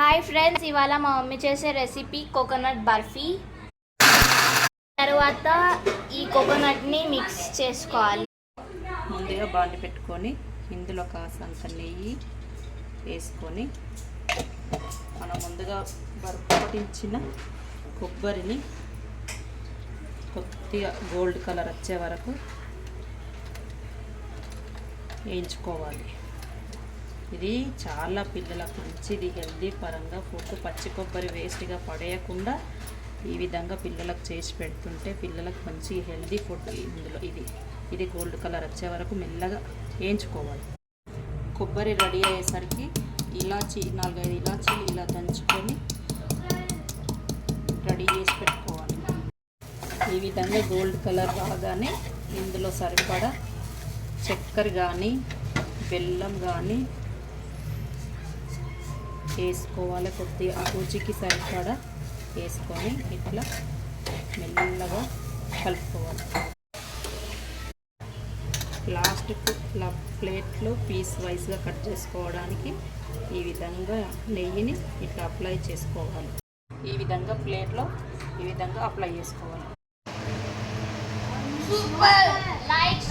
Hi friends, ఇవాళ మా mummy చేసే రెసిపీ కోకోనట్ బర్ఫీ. తర్వాత ఈ కోకోనట్ని మిక్స్ చేసుకోవాలి. ముందుగా బాండి పెట్టుకొని ఇందులో కాసంత నెయ్యి వేసుకొని మనం ముందుగా పట్టించిన కొబ్బరిని కొద్దిగా గోల్డ్ కలర్ వచ్చే వరకు వేయించుకోవాలి. ఇది చాలా పిల్లలకు మంచిది, హెల్దీ పరంగా ఫుడ్. పచ్చి కొబ్బరి వేస్ట్గా పడేయకుండా ఈ విధంగా పిల్లలకు చేసి పెడుతుంటే పిల్లలకు మంచి హెల్దీ ఫుడ్. ఇందులో ఇది గోల్డ్ కలర్ వచ్చే వరకు మెల్లగా వేయించుకోవాలి. కొబ్బరి రెడీ అయ్యేసరికి ఇలాచి 4-5 ఇలాచీలు ఇలా దంచుకొని రెడీ చేసి పెట్టుకోవాలి. ఈ విధంగా గోల్డ్ కలర్ రాగానే ఇందులో సరిపడా చక్కెర కానీ బెల్లం కానీ వేసుకోవాలి. కొద్దిగా రుచికి సరిపడా వేసుకొని ఇట్లా మెల్లగా కలుపుకోవాలి. లాస్ట్కు ప్లేట్లో పీస్ వైజ్గా కట్ చేసుకోవడానికి ఈ విధంగా నెయ్యిని ఇట్లా అప్లై చేసుకోవాలి. ఈ విధంగా ప్లేట్లో ఈ విధంగా అప్లై చేసుకోవాలి. సూపర్. లైక్